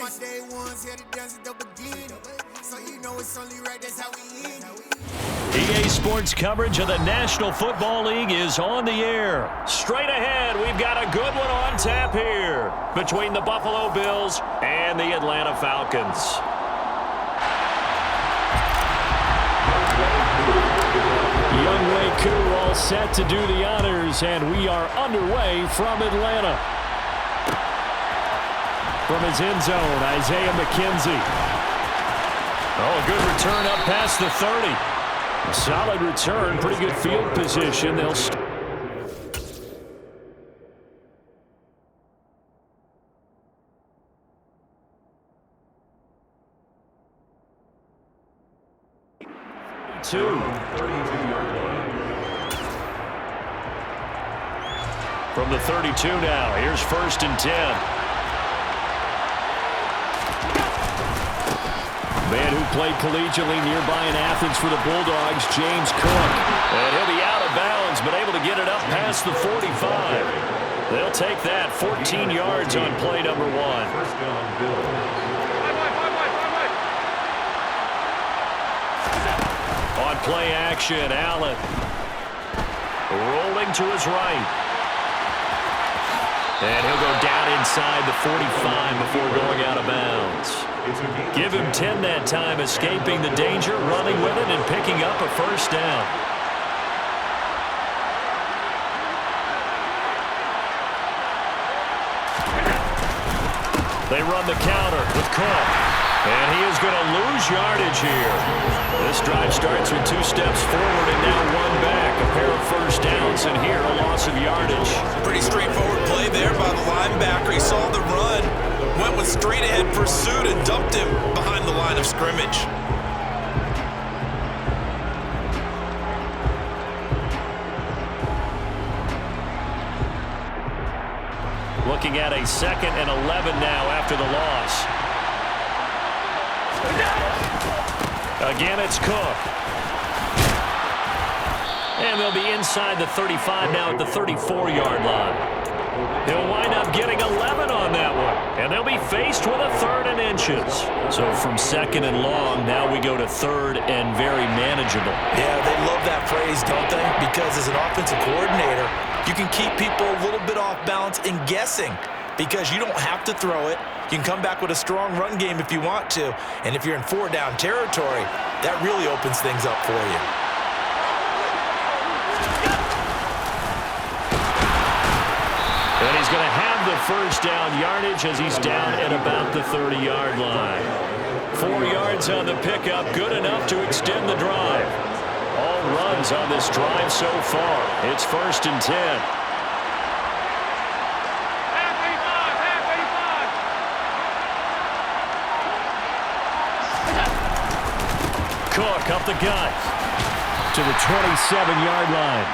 My day ones here to dance at the beginning. So you know it's only right, that's how we end. EA Sports coverage of the National Football League is on the air. Straight ahead, we've got a good one on tap here between the Buffalo Bills and the Atlanta Falcons. Younghoe Koo all set to do the honors, and we are underway from Atlanta. From his end zone, Isaiah McKenzie. Oh, a good return up past the 30. A solid return, pretty good field position. They'll from the 32 now. Here's 1st and 10. Man who played collegiately nearby in Athens for the Bulldogs, James Cook. And he'll be out of bounds, but able to get it up past the 45. They'll take that 14 yards on play number 1. On play action, Allen rolling to his right. And he'll go down inside the 45 before going out of bounds. Give him 10 that time, escaping the danger, running with it, and picking up a first down. They run the counter with Cook. And he is going to lose yardage here. This drive starts with 2 steps forward and now 1 back. A pair of first downs, and here a loss of yardage. Pretty straightforward play there by the linebacker. He saw the run, went with straight-ahead pursuit, and dumped him behind the line of scrimmage. Looking at a 2nd and 11 now after the loss. Again, it's Cook. And they'll be inside the 35 now at the 34-yard line. He'll wind up getting 11 on that one. And they'll be faced with a 3rd and inches. So from 2nd and long, now we go to 3rd and very manageable. Yeah, they love that phrase, don't they? Because as an offensive coordinator, you can keep people a little bit off balance and guessing because you don't have to throw it. You can come back with a strong run game if you want to. And if you're in 4-down territory, that really opens things up for you. And he's going to have the first down yardage as he's down at about the 30-yard line. 4 yards on the pickup, good enough to extend the drive. All runs on this drive so far. It's 1st and 10. Cook up the gut to the 27-yard line.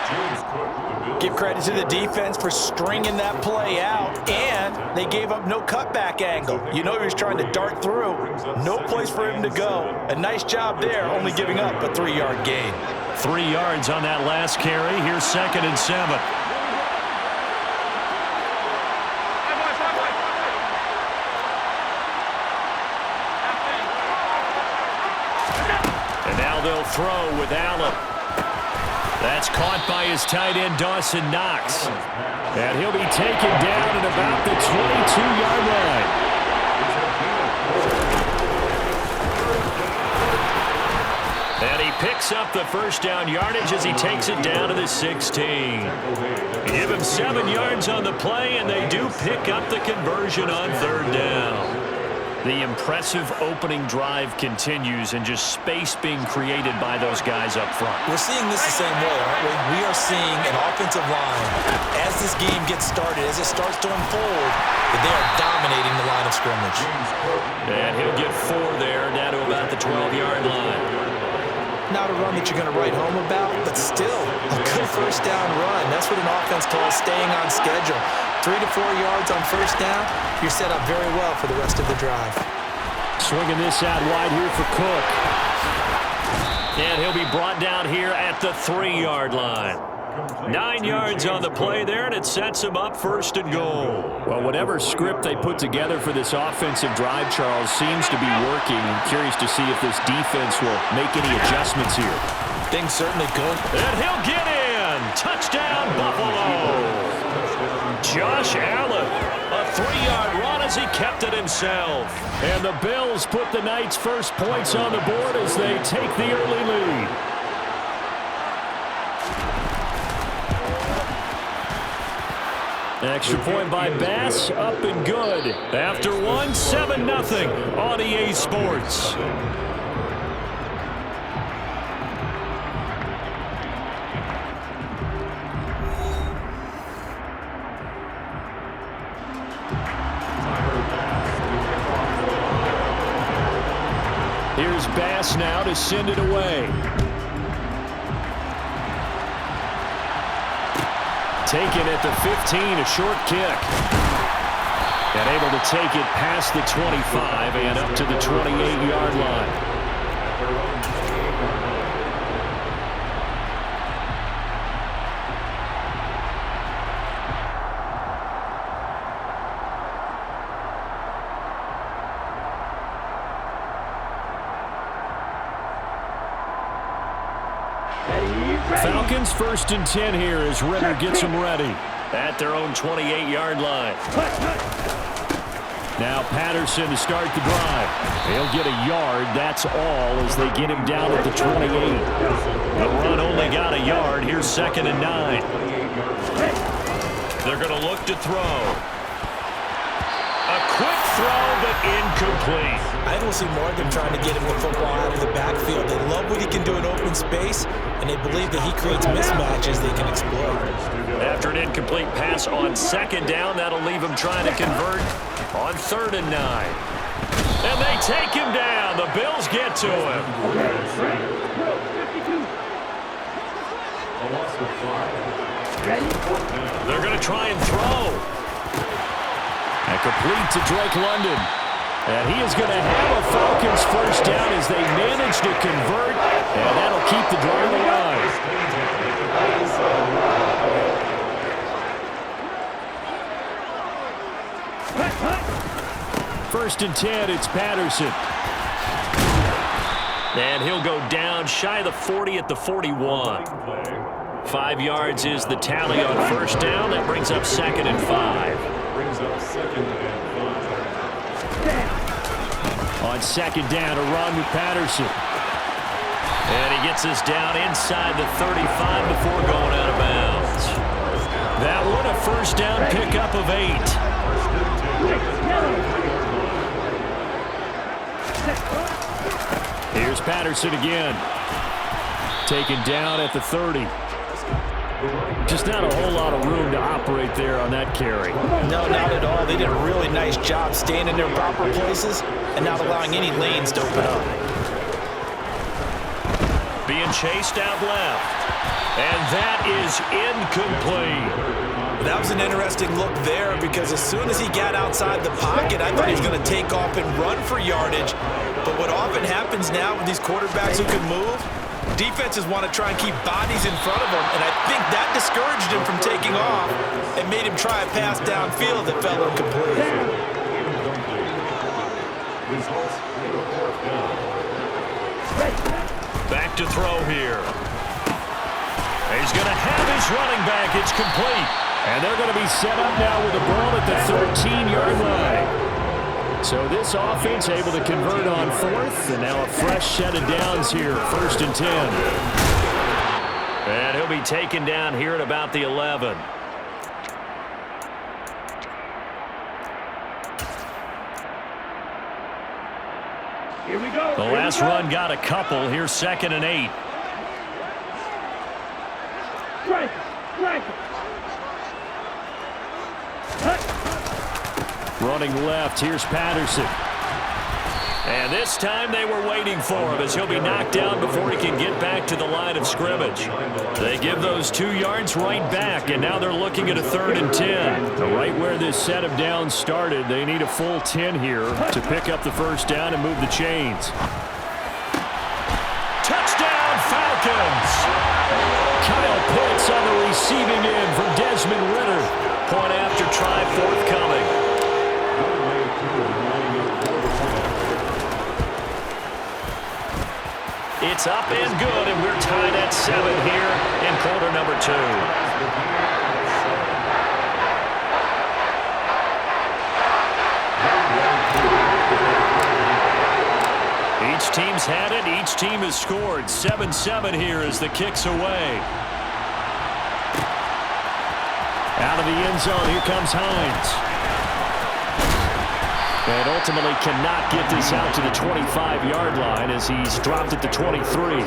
Give credit to the defense for stringing that play out, and they gave up no cutback angle. You know he was trying to dart through. No place for him to go. A nice job there, only giving up a 3-yard gain. 3 yards on that last carry. Here's 2nd and 7. They'll throw with Allen. That's caught by his tight end, Dawson Knox. And he'll be taken down at about the 22-yard line. And he picks up the first down yardage as he takes it down to the 16. Give him 7 yards on the play, and they do pick up the conversion on 3rd down. The impressive opening drive continues and just space being created by those guys up front. We're seeing this the same way, aren't we? We are seeing an offensive line, as this game gets started, as it starts to unfold, that they are dominating the line of scrimmage. And he'll get 4 there, down to about the 12-yard line. Not a run that you're going to write home about, but still a good first down run. That's what an offense calls staying on schedule. 3 to 4 yards on first down, you're set up very well for the rest of the drive. Swinging this out wide here for Cook. And he'll be brought down here at the 3-yard line. 9 yards on the play there, and it sets him up 1st and goal. Well, whatever script they put together for this offensive drive, Charles, seems to be working. I'm curious to see if this defense will make any adjustments here. Things certainly could. And he'll get in. Touchdown, Buffalo. Josh Allen, a 3-yard run as he kept it himself. And the Bills put the Knights' first points on the board as they take the early lead. Extra point by Bass, up and good. After one, 7-0 on EA Sports. Here's Bass now to send it away. Taken at the 15, a short kick. And able to take it past the 25 and up to the 28-yard line. Falcons 1st and 10 here as Ritter gets them ready. At their own 28-yard line. Now Patterson to start the drive. He'll get a yard, that's all, as they get him down at the 28. The run only got a yard. Here's 2nd and 9. They're going to look to throw. A quick throw, but incomplete. I don't see more of them trying to get him the football out of the backfield. They love what he can do in open space, and they believe that he creates mismatches they can exploit. After an incomplete pass on 2nd down, that'll leave him trying to convert on 3rd and 9. And they take him down. The Bills get to him. They're going to try and throw. And complete to Drake London. And he is going to have a Falcons first down as they manage to convert. And that'll keep the drive alive. 1st and 10, it's Patterson. And he'll go down shy of the 40 at the 41. 5 yards is the tally on 1st down. That brings up 2nd and 5. On 2nd down, a run with Patterson. And he gets us down inside the 35 before going out of bounds. That one, a 1st down pickup of 8. Here's Patterson again. Taken down at the 30. Just not a whole lot of room to operate there on that carry. No, not at all. They did a really nice job staying in their proper places and not allowing any lanes to open up. Being chased out left. And that is incomplete. That was an interesting look there because as soon as he got outside the pocket, I thought he was going to take off and run for yardage. But what often happens now with these quarterbacks who can move, defenses want to try and keep bodies in front of them, and I think that discouraged him from taking off and made him try a pass downfield that fell incomplete. Back to throw here. He's going to have his running back. It's complete. And they're going to be set up now with the ball at the 13-yard line. So this offense able to convert on 4th, and now a fresh set of downs here, 1st and 10. And he'll be taken down here at about the 11. Here we go. The last run got a couple. Here's 2nd and 8. Running left, here's Patterson. And this time they were waiting for him as he'll be knocked down before he can get back to the line of scrimmage. They give those 2 yards right back, and now they're looking at a 3rd and 10. Right where this set of downs started, they need a full 10 here to pick up the first down and move the chains. Touchdown, Falcons! Falcons. Kyle Pitts on the receiving end from Desmond Ridder. Point after try forthcoming. It's up and good, and we're tied at 7 here in quarter number 2. Each team's had it. Each team has scored. 7-7 here as the kick's away. Out of the end zone, here comes Hines. And ultimately cannot get this out to the 25-yard line as he's dropped at the 23.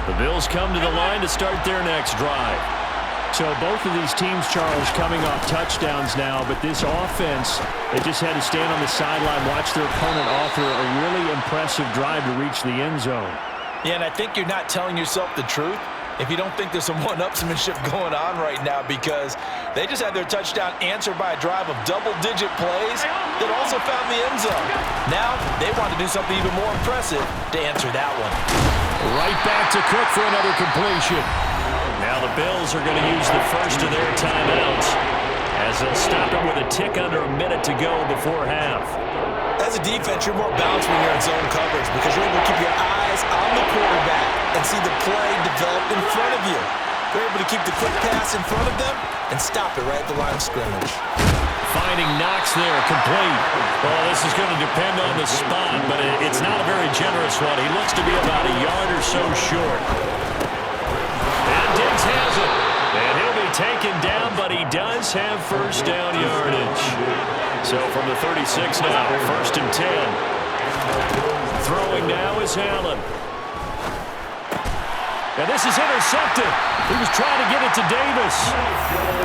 The Bills come to the line to start their next drive. So both of these teams, Charles, coming off touchdowns now, but this offense, they just had to stand on the sideline, watch their opponent offer a really impressive drive to reach the end zone. Yeah, and I think you're not telling yourself the truth if you don't think there's some one-upsmanship going on right now, because they just had their touchdown answered by a drive of double-digit plays that also found the end zone. Now they want to do something even more impressive to answer that one. Right back to Cook for another completion. Now the Bills are going to use the first of their timeouts as they'll stop it with a tick under a minute to go before half. As a defense, you're more balanced when you're in zone coverage because you're able to keep your eyes on the quarterback and see the play develop in front of you. You're able to keep the quick pass in front of them and stop it right at the line of scrimmage. Finding Knox there, complete. Well, this is going to depend on the spot, but it's not a very generous one. He looks to be about a yard or so short. And Diggs has it. And he'll be taken down, but he does have first down yardage. So from the 36 now, 1st and 10. Throwing now is Allen. And this is intercepted. He was trying to get it to Davis.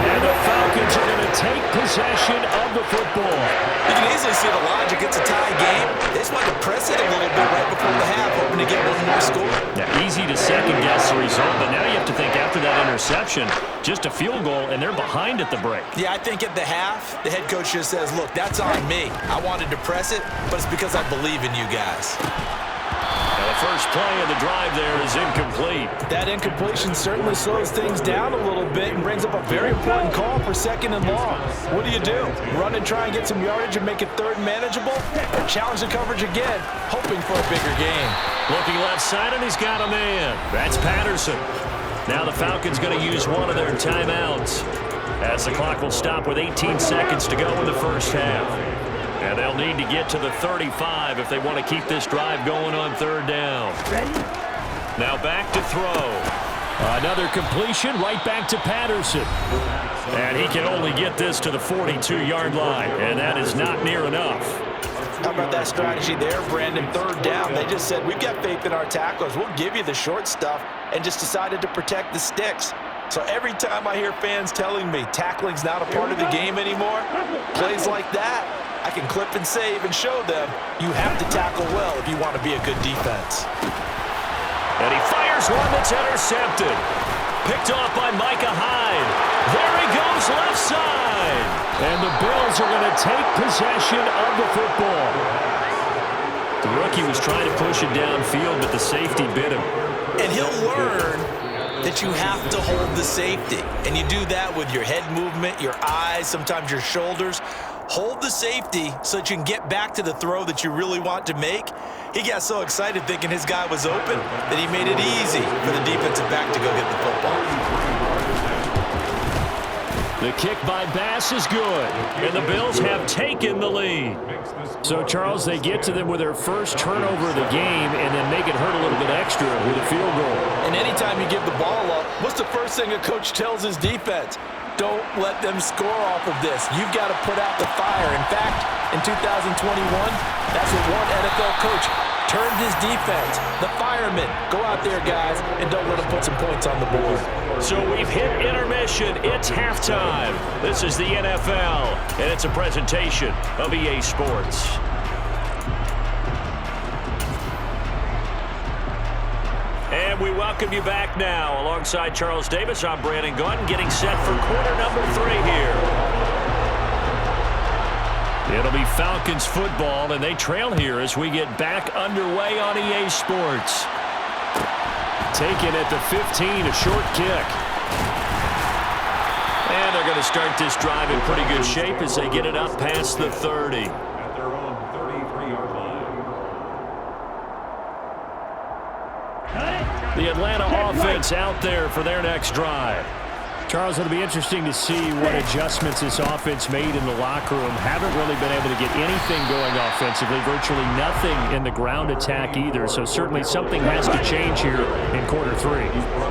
And the Falcons are going to take possession of the football. You can easily see the logic. It's a tie game. They just want to press it a little bit right before the half, hoping to get one more score. Now, easy to second-guess the result, but now you have to think after that interception, just a field goal, and they're behind at the break. Yeah, I think at the half, the head coach just says, look, that's on me. I wanted to press it, but it's because I believe in you guys. Now, the first play of the drive there is incomplete. That incompletion certainly slows things down a little bit and brings up a very important call for 2nd and long. What do? Run and try and get some yardage and make it 3rd and manageable? Or challenge the coverage again, hoping for a bigger gain? Looking left side, and he's got a man. That's Patterson. Now the Falcons going to use one of their timeouts as the clock will stop with 18 seconds to go in the first half. And they'll need to get to the 35 if they want to keep this drive going on 3rd down. Now back to throw. Another completion right back to Patterson. And he can only get this to the 42-yard line, and that is not near enough. How about that strategy there, Brandon? 3rd down. They just said, we've got faith in our tacklers. We'll give you the short stuff, and just decided to protect the sticks. So every time I hear fans telling me tackling's not a part of the game anymore, plays like that, I can clip and save and show them you have to tackle well if you want to be a good defense. And he fires one that's intercepted. Picked off by Micah Hyde. There he goes left side. And the Bills are going to take possession of the football. The rookie was trying to push it downfield, but the safety bit him. And he'll learn that you have to hold the safety. And you do that with your head movement, your eyes, sometimes your shoulders. Hold the safety so that you can get back to the throw that you really want to make. He got so excited thinking his guy was open that he made it easy for the defensive back to go get the football. The kick by Bass is good, and the Bills have taken the lead. So, Charles, they get to them with their first turnover of the game and then make it hurt a little bit extra with a field goal. And anytime you give the ball up, what's the first thing a coach tells his defense? Don't let them score off of this. You've got to put out the fire. In fact, in 2021, that's what one NFL coach termed his defense. The firemen. Go out there, guys, and don't let them put some points on the board. So we've hit intermission. It's halftime. This is the NFL, and it's a presentation of EA Sports. And we welcome you back now. Alongside Charles Davis, I'm Brandon Gunn, getting set for quarter number 3 here. It'll be Falcons football, and they trail here as we get back underway on EA Sports. Taken at the 15, a short kick. And they're going to start this drive in pretty good shape as they get it up past the 30. At their own 33-yard line. The Atlanta offense out there for their next drive. Charles, it'll be interesting to see what adjustments this offense made in the locker room. Haven't really been able to get anything going offensively, virtually nothing in the ground attack either. So certainly something has to change here in quarter 3.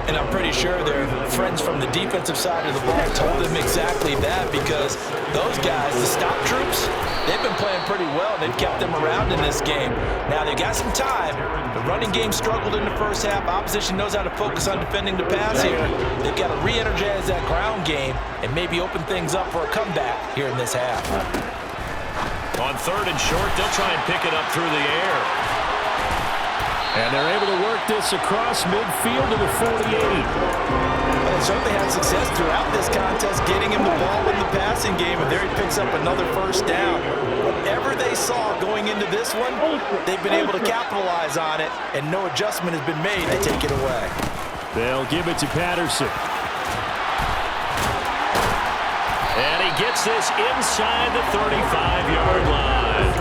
And I'm pretty sure their friends from the defensive side of the ball told them exactly that, because those guys, the stop troops, they've been playing pretty well. They've kept them around in this game. Now, they got some time. The running game struggled in the first half. Opposition knows how to focus on defending the pass here. They've got to re-energize that ground game and maybe open things up for a comeback here in this half. On 3rd and short, they'll try and pick it up through the air. And they're able to work this across midfield to the 48. Well, they certainly had success throughout this contest getting him the ball in the passing game, and there he picks up another first down. Whatever they saw going into this one, they've been able to capitalize on it, and no adjustment has been made to take it away. They'll give it to Patterson. And he gets this inside the 35-yard line.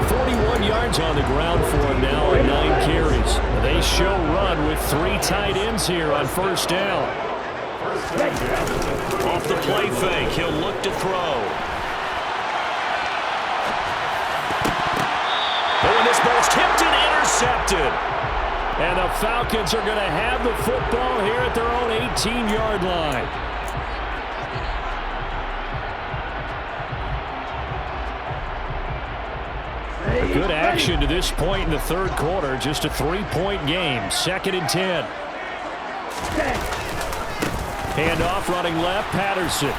41 yards on the ground for him now on 9 carries. They show run with 3 tight ends here on first down. Off the play fake, he'll look to throw. Oh, and this ball's tipped and intercepted. And the Falcons are going to have the football here at their own 18-yard line. Good action to this point in the 3rd quarter. Just a 3-point game. 2nd and 10. Handoff running left, Patterson.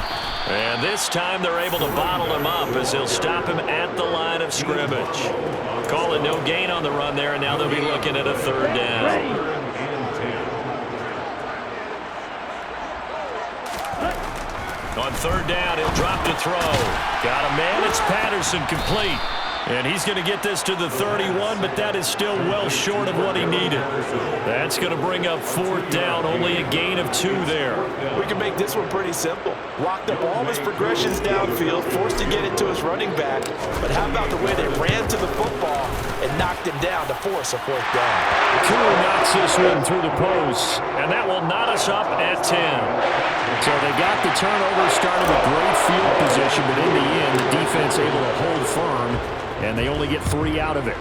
And this time they're able to bottle him up as they'll stop him at the line of scrimmage. Call it no gain on the run there, and now they'll be looking at a 3rd down. On 3rd down, he'll drop to throw. Got a man, it's Patterson, complete. And he's going to get this to the 31, but that is still well short of what he needed. That's going to bring up 4th down, only a gain of 2 there. We can make this one pretty simple. Locked up all of his progressions downfield, forced to get it to his running back. But how about the way they ran to the football and knocked him down to force a 4th down? Cooler knocks this one through the post, and that will knot us up at 10. So they got the turnover, started with great field position, but in the end, the defense able to hold firm, and they only get 3 out of it.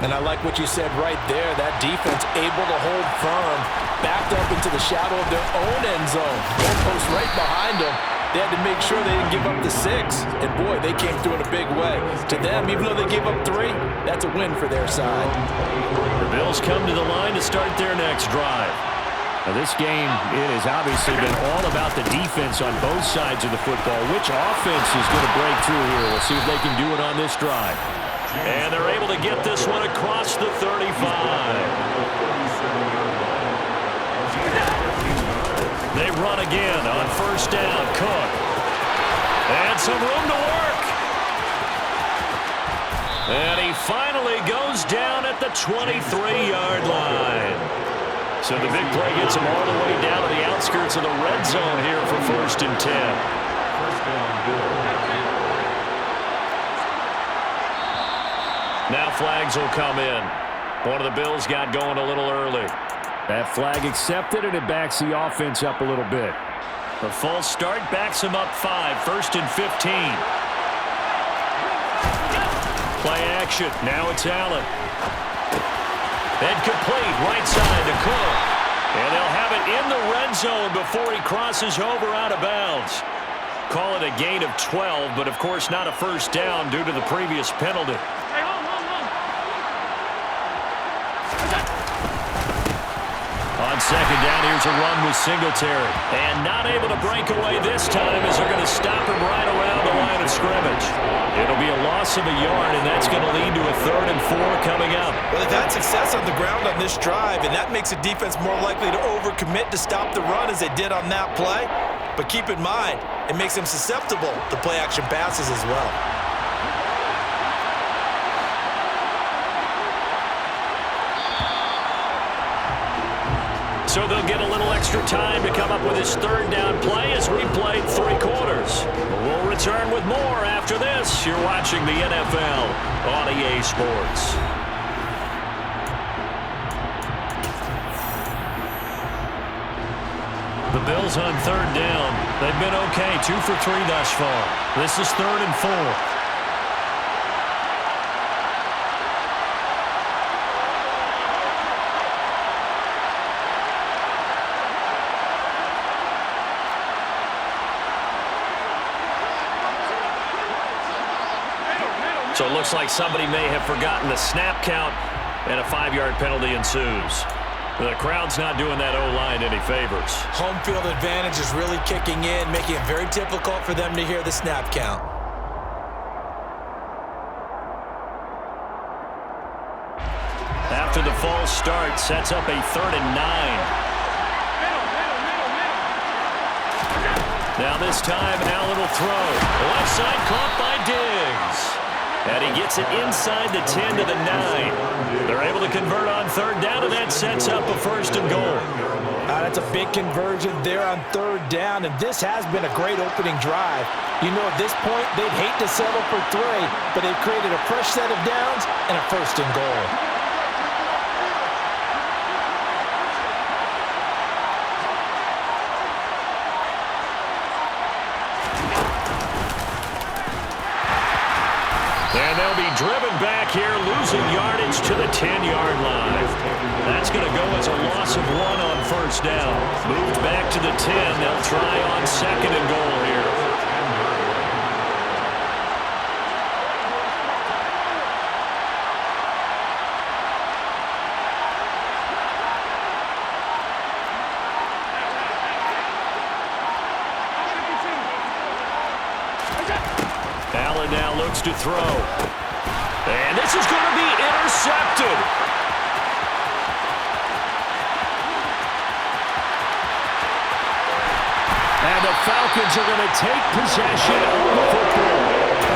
And I like what you said right there. That defense able to hold firm, backed up into the shadow of their own end zone. Goalpost right behind them. They had to make sure they didn't give up the 6. And, boy, they came through in a big way. To them, even though they gave up 3, that's a win for their side. The Bills come to the line to start their next drive. Now, this game, it has obviously been all about the defense on both sides of the football. Which offense is going to break through here? We'll see if they can do it on this drive. And they're able to get this one across the 35. They run again on 1st down. Cook. And some room to work. And he finally goes down at the 23-yard line. So the big play gets him all the way down to the outskirts of the red zone here for 1st and 10. Now flags will come in. One of the Bills got going a little early. That flag accepted, and it backs the offense up a little bit. The false start backs him up 5, 1st and 15. Play action. Now it's Allen. And complete, right side to Cook. And they'll have it in the red zone before he crosses over out of bounds. Call it a gain of 12, but of course not a 1st down due to the previous penalty. On 2nd down, here's a run with Singletary. And not able to break away this time as they're going to stop him right around the line of scrimmage. It'll be a loss of a yard, and that's going to lead to a 3rd and 4 coming up. Well, they've had success on the ground on this drive, and that makes the defense more likely to overcommit to stop the run as they did on that play. But keep in mind, it makes them susceptible to play-action passes as well. So they'll get a little extra time to come up with his third down play as we played 3 quarters. We'll return with more after this. You're watching the NFL on EA Sports. The Bills on third down. They've been okay, 2 for 3 thus far. This is 3rd and 4. So it looks like somebody may have forgotten the snap count, and a 5-yard penalty ensues. The crowd's not doing that O-line any favors. Home field advantage is really kicking in, making it very difficult for them to hear the snap count. After the false start, sets up a 3rd and 9. Now this time, Allen will throw. Left side caught by Diggs. And he gets it inside the 10 to the 9. They're able to convert on third down, and that sets up a 1st and goal. That's a big conversion there on third down, and this has been a great opening drive. You know, at this point, they'd hate to settle for 3, but they've created a fresh set of downs and a 1st and goal. And they'll be driven back here, losing yardage to the 10-yard line. That's going to go as a loss of 1 on 1st down. Moved back to the 10. They'll try on 2nd and goal here. Allen now looks to throw. And this is going to be intercepted. And the Falcons are going to take possession of the football.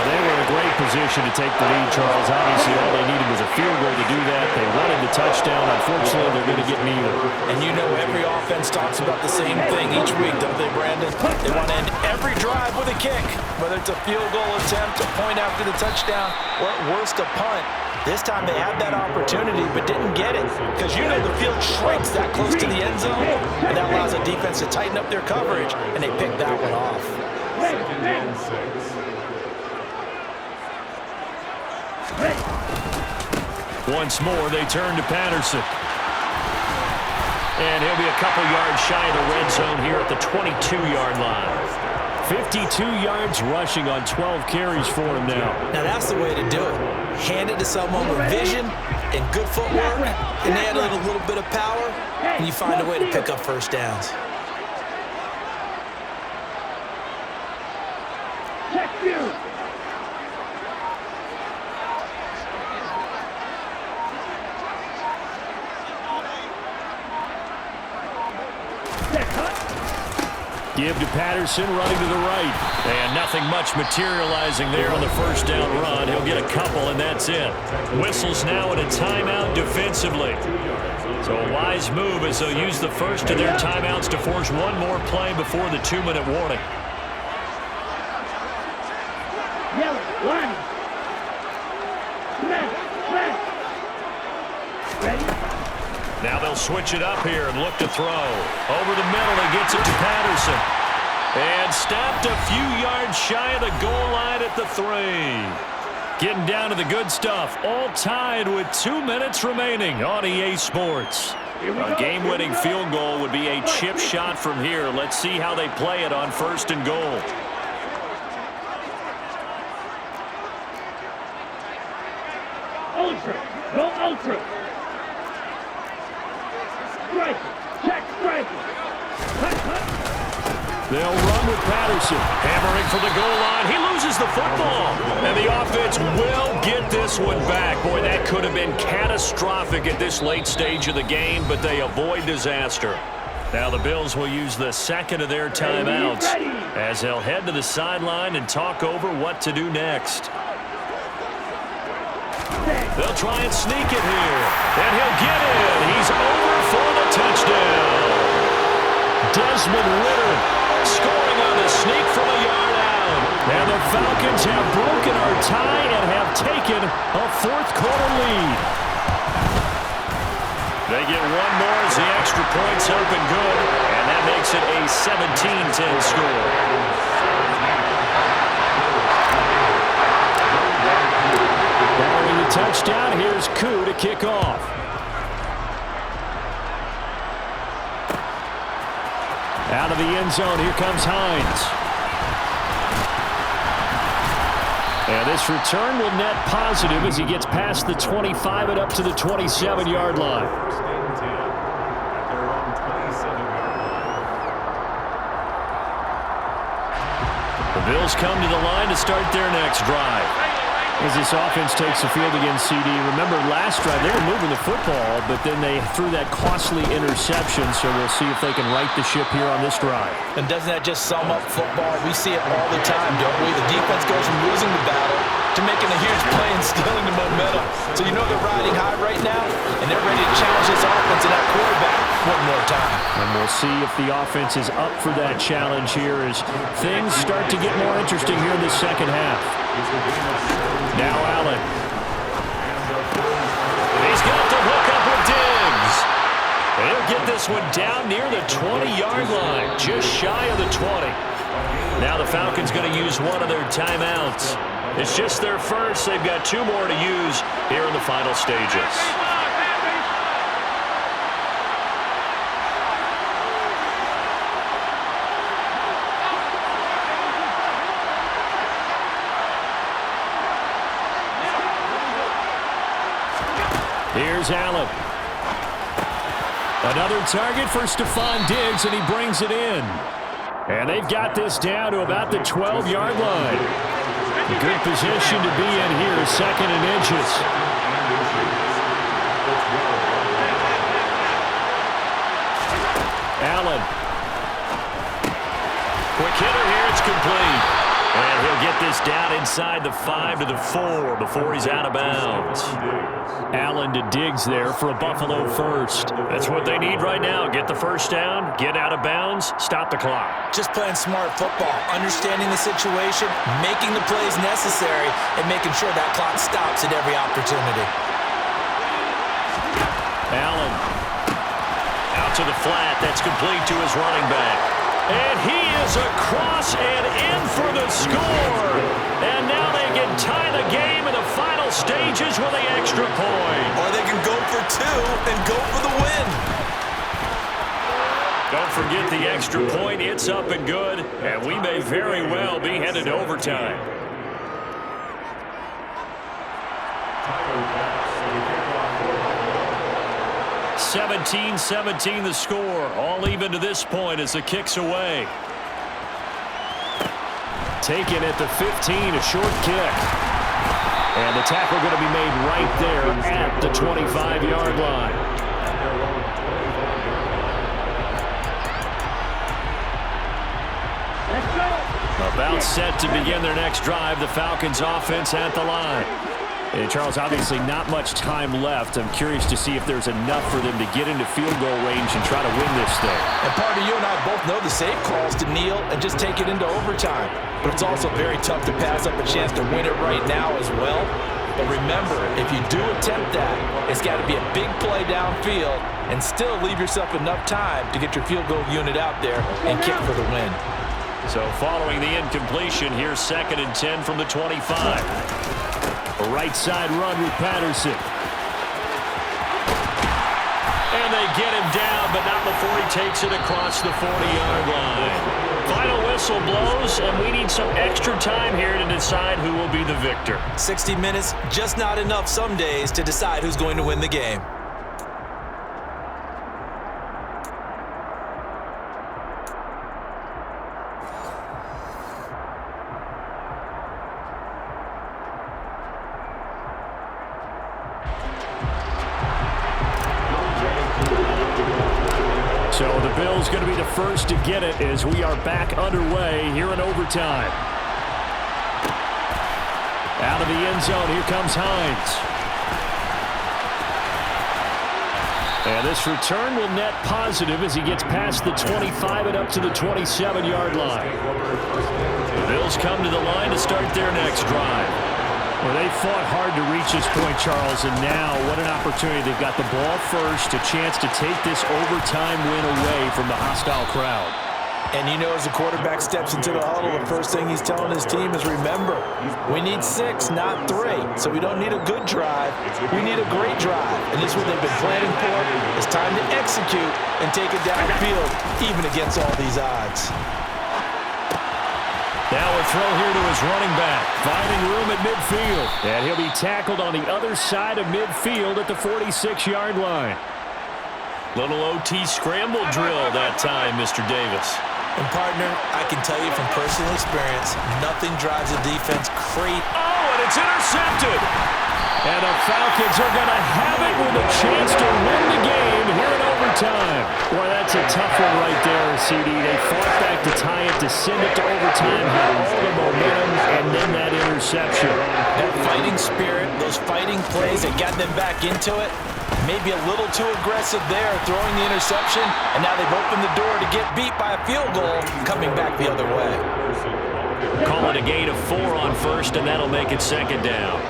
They were in a great position to take the lead, Charles. Obviously, all they needed was a field goal to do that. They wanted the touchdown. Unfortunately, they're going to get neither. And you know every offense talks about the same thing each week, don't they, Brandon? They want to end every drive with a kick, whether it's a field goal attempt, a point after the touchdown, or at worst, a punt. This time they had that opportunity but didn't get it because you know the field shrinks that close to the end zone, and that allows the defense to tighten up their coverage, and they picked that one off. 2nd and 6. Once more, they turn to Patterson. And he'll be a couple yards shy of the red zone here at the 22-yard line. 52 yards rushing on 12 carries for him now. Now that's the way to do it. Hand it to someone with vision and good footwork, and add a little bit of power, and you find a way to pick up 1st downs. Give to Patterson, running to the right. And nothing much materializing there on the 1st down run. He'll get a couple, and that's it. Whistles now in a timeout defensively. So a wise move as they'll use the first of their timeouts to force one more play before the 2-minute warning. Now they'll switch it up here and look to throw. Over the middle, he gets it to Patterson. And stopped a few yards shy of the goal line at the 3. Getting down to the good stuff. All tied with 2 minutes remaining on EA Sports. A game-winning field goal would be a chip shot from here. Let's see how they play it on 1st and goal. Ultra. Go ultra. Strike. Check strike. They'll run with Patterson. Hammering for the goal line. He loses the football. And the offense will get this one back. Boy, that could have been catastrophic at this late stage of the game, but they avoid disaster. Now the Bills will use the second of their timeouts as they'll head to the sideline and talk over what to do next. They'll try and sneak it here. And he'll get it. He's over for the touchdown. Desmond Ritter scoring on the sneak from a yard out. And the Falcons have broken our tie and have taken a fourth-quarter lead. They get one more as the extra point's up and good. And that makes it a 17-10 score. Following the touchdown, here's Koo to kick off. Out of the end zone, here comes Hines. And this return will net positive as he gets past the 25 and up to the 27-yard line. The Bills come to the line to start their next drive. As this offense takes the field against CD, remember last drive they were moving the football, but then they threw that costly interception, so we'll see if they can right the ship here on this drive. And doesn't that just sum up football? We see it all the time, don't we? The defense goes from losing the battle to making a huge play and stealing the momentum. So you know they're riding high right now, and they're ready to challenge this offense and that quarterback one more time. And we'll see if the offense is up for that challenge here as things start to get more interesting here in the second half. Now Allen. He's got to hook up with Diggs. He'll get this one down near the 20-yard line, just shy of the 20. Now the Falcons going to use one of their timeouts. It's just their first. They've got two more to use here in the final stages. Here's Allen. Another target for Stephon Diggs, and he brings it in. And they've got this down to about the 12-yard line. Good position to be in here, second and inches. Allen. Quick hitter here, it's complete. And he'll get this down inside the 5 to the 4 before he's out of bounds. Allen to Diggs there for a Buffalo first. That's what they need right now. Get the first down, get out of bounds, stop the clock. Just playing smart football, understanding the situation, making the plays necessary, and making sure that clock stops at every opportunity. Allen out to the flat. That's complete to his running back. And he is across and in for the score. And now they can tie the game in the final stages with the extra point. Or they can go for two and go for the win. Don't forget the extra point. It's up and good. And we may very well be headed to overtime. Seventeen 17 the score. All even to this point as the kick's away. Taken at the 15, a short kick. And the tackle going to be made right there at the 25-yard line. About set to begin their next drive. The Falcons offense at the line. And Charles, obviously not much time left. I'm curious to see if there's enough for them to get into field goal range and try to win this thing. And part of you and I both know the safe calls to kneel and just take it into overtime. But it's also very tough to pass up a chance to win it right now as well. But remember, if you do attempt that, it's got to be a big play downfield and still leave yourself enough time to get your field goal unit out there and kick for the win. So following the incompletion, here's 2nd and 10 from the 25. A right side run with Patterson. And they get him down, but not before he takes it across the 40-yard line. Final whistle blows, and we need some extra time here to decide who will be the victor. 60 minutes, just not enough some days to decide who's going to win the game. So the Bills going to be the first to get it as we are back underway here in overtime. Out of the end zone, here comes Hines. And this return will net positive as he gets past the 25 and up to the 27-yard line. The Bills come to the line to start their next drive. Well, they fought hard to reach this point, Charles, and now what an opportunity. They've got the ball first, a chance to take this overtime win away from the hostile crowd. And you know, as the quarterback steps into the huddle, the first thing he's telling his team is, remember, we need 6, not 3. So we don't need a good drive. We need a great drive. And this is what they've been planning for. It's time to execute and take it downfield, even against all these odds. Now a throw here to his running back, finding room at midfield. And he'll be tackled on the other side of midfield at the 46-yard line. Little OT scramble drill that time, Mr. Davis. And, partner, I can tell you from personal experience, nothing drives a defense crazy. Oh, and it's intercepted. And the Falcons are going to have it with a chance to win the game here in overtime. Boy, that's a tough one right there, CD. They fought back to tie it, to send it to overtime, had all the momentum, and then that interception. That fighting spirit, those fighting plays that got them back into it, maybe a little too aggressive there, throwing the interception, and now they've opened the door to get beat by a field goal, coming back the other way. Call it a gain of 4 on first, and that'll make it second down.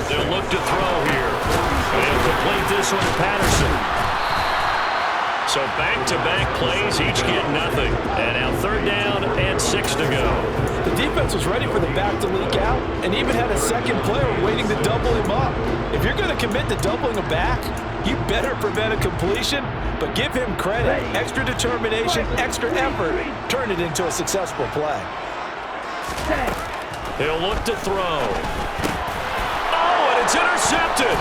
They'll look to throw here. They'll complete this one to Patterson. So back-to-back plays, each get nothing. And now 3rd down and 6 to go. The defense was ready for the back to leak out and even had a second player waiting to double him up. If you're going to commit to doubling a back, you better prevent a completion, but give him credit. Extra determination, extra effort, turn it into a successful play. He'll look to throw. Oh, and it's intercepted.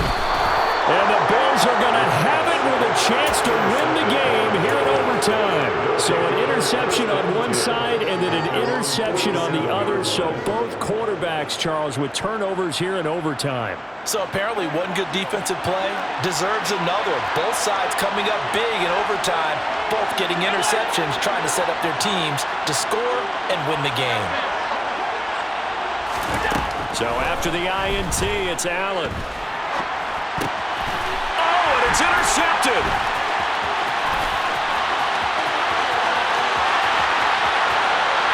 And the Bills are going to have it with a chance to win the game here in overtime. So an interception on one side and then an interception on the other. So both quarterbacks, Charles, with turnovers here in overtime. So apparently one good defensive play deserves another. Both sides coming up big in overtime, both getting interceptions, trying to set up their teams to score and win the game. So after the INT, it's Allen. Oh, and it's intercepted.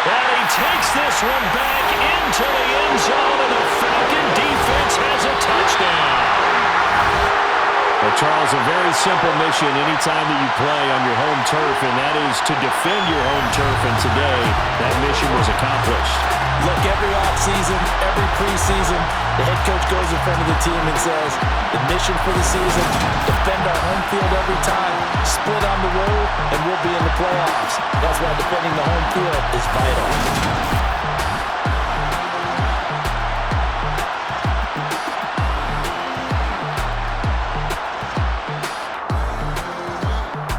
And he takes this one back into the end zone, and the Falcon defense has a touchdown. Well, Charles, a very simple mission anytime that you play on your home turf, and that is to defend your home turf, and today that mission was accomplished. Look, every offseason, every preseason, the head coach goes in front of the team and says, the mission for the season, defend our home field every time, split on the road, and we'll be in the playoffs. That's why defending the home field is vital.